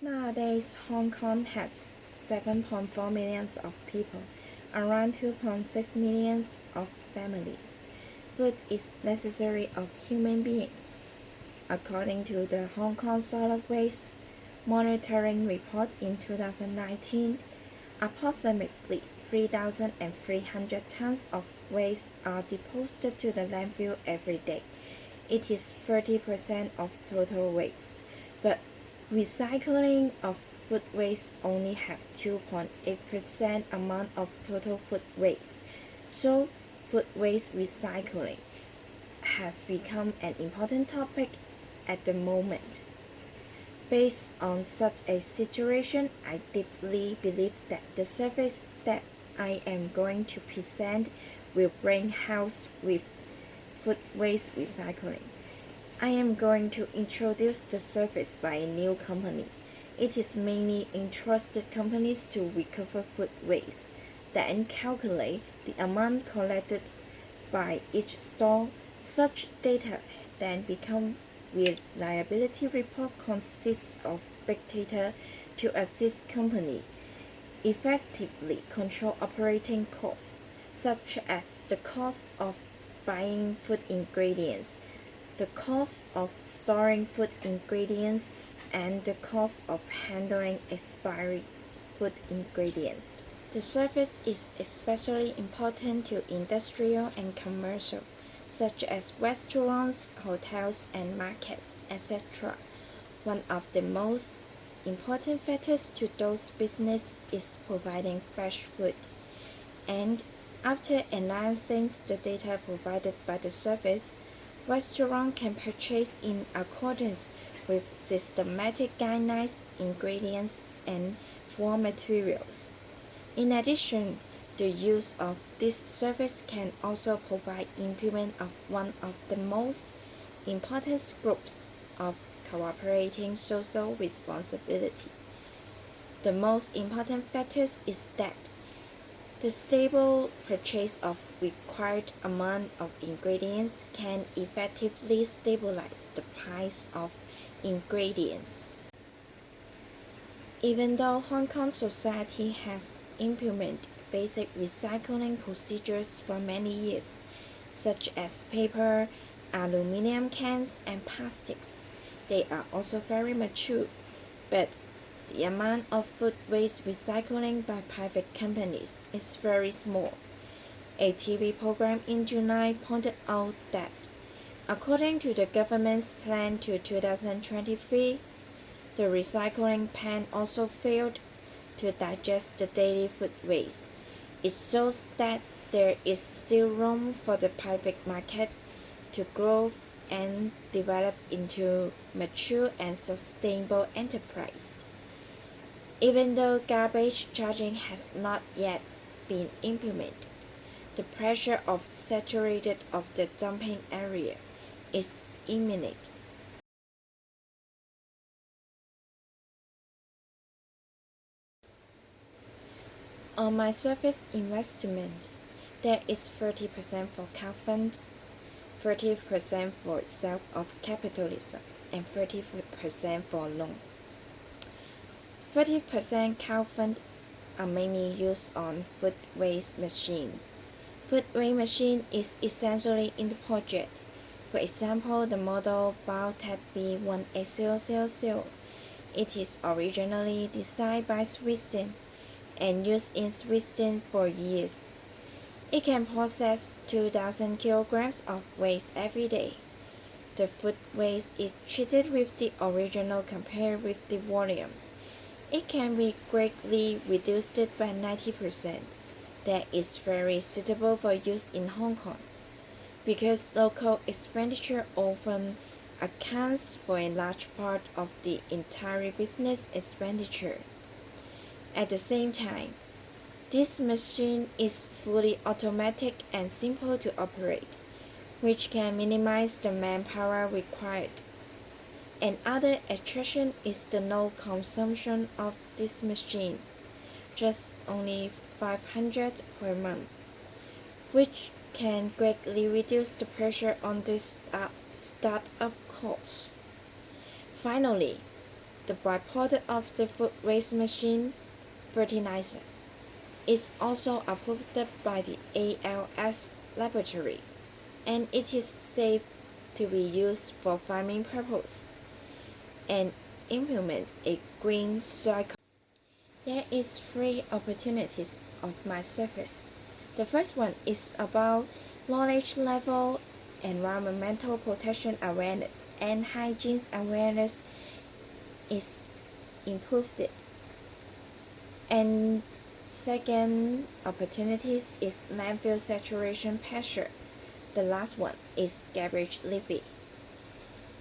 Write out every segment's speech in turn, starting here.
Nowadays, Hong Kong has 7.4 million of people, around 2.6 million of families. Food is necessary of human beings. According to the Hong Kong Solid Waste Monitoring Report in 2019, approximately 3,300 tons of waste are deposited to the landfill every day. It is 30% of total waste, but recycling of food waste only have 2.8% amount of total food waste. So food waste recycling has become an important topic at the moment. Based on such a situation, I deeply believe that the service that I am going to present will bring house with food waste recycling. I am going to introduce the service by a new company. It is mainly entrusted companies to recover food waste, then calculate the amount collected by each store. Such data then become reliability report consists of big data to assist company effectively control operating costs, such as the cost of buying food ingredients, the cost of storing food ingredients, and the cost of handling expired food ingredients. The service is especially important to industrial and commercial, such as restaurants, hotels, and markets, etc. One of the most important factors to those businesses is providing fresh food. And after analyzing the data provided by the service, restaurants can purchase in accordance with systematic guidelines, ingredients, and raw materials. In addition, the use of this service can also provide implement of one of the most important groups of cooperating social responsibility. The most important factor is that the stable purchase of required amount of ingredients can effectively stabilize the price of ingredients. Even though Hong Kong society has implemented basic recycling procedures for many years, such as paper, aluminum cans, and plastics, they are also very mature, but the amount of food waste recycling by private companies is very small. A TV program in July pointed out that, according to the government's plan to 2023, the recycling plan also failed to digest the daily food waste. It shows that there is still room for the private market to grow and develop into mature and sustainable enterprise. Even though garbage charging has not yet been implemented, the pressure of saturated of the dumping area is imminent. On my service investment, there is 30% for crowdfund, 30% for self-of-capitalism, and 30% for loan. 30% crowdfund are mainly used on food waste machine. Food waste machine is essentially in the project. For example, the model Biotech B1800. It is originally designed by Sweden and used in Sweden for years. It can process 2,000 kilograms of waste every day. The food waste is treated with the original compared with the volumes. It can be greatly reduced by 90%. That is very suitable for use in Hong Kong, because local expenditure often accounts for a large part of the entire business expenditure. At the same time, this machine is fully automatic and simple to operate, which can minimize the manpower required. Another attraction is the low consumption of this machine, just only 500 per month, which can greatly reduce the pressure on this startup costs. Finally, The byproduct of the food waste machine, fertilizer, is also approved by the ALS laboratory, and it is safe to be used for farming purposes and implement a green cycle. There is three opportunities of my service. The first one is about knowledge level, environmental protection awareness, and hygiene awareness is improved. And second opportunities is landfill saturation pressure. The last one is garbage levy.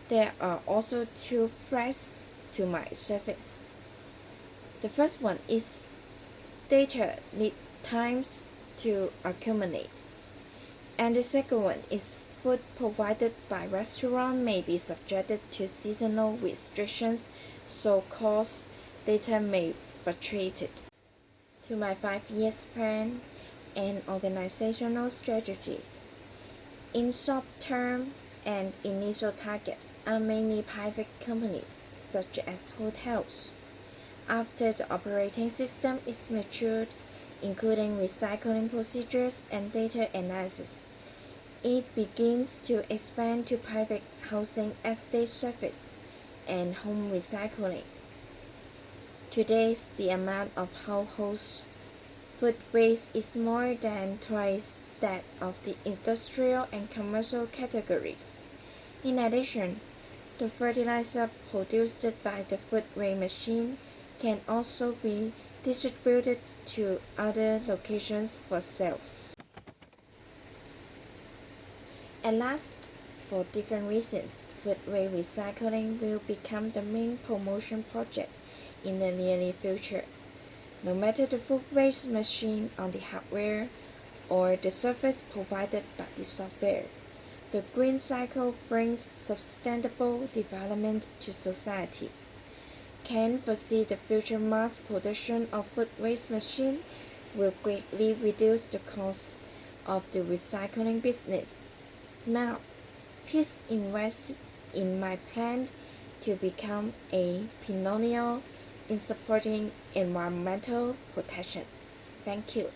There are also two threats to my service. The first one is data needs times to accumulate. And the second one is food provided by restaurant may be subjected to seasonal restrictions, so cost data may fluctuate. To my 5 year plan and organizational strategy. In short term and initial targets are mainly private companies such as hotels. After the operating system is matured, including recycling procedures and data analysis, it begins to expand to private housing estate service and home recycling. Today, the amount of household food waste is more than twice that of the industrial and commercial categories. In addition, the fertilizer produced by the food waste machine can also be distributed to other locations for sales. At last, for different reasons, food waste recycling will become the main promotion project in the near future. No matter the food waste machine on the hardware or the service provided by the software, the green cycle brings sustainable development to society. Can foresee the future mass production of food waste machine will greatly reduce the cost of the recycling business. Now, please invest in my plan to become a pioneer in supporting environmental protection. Thank you.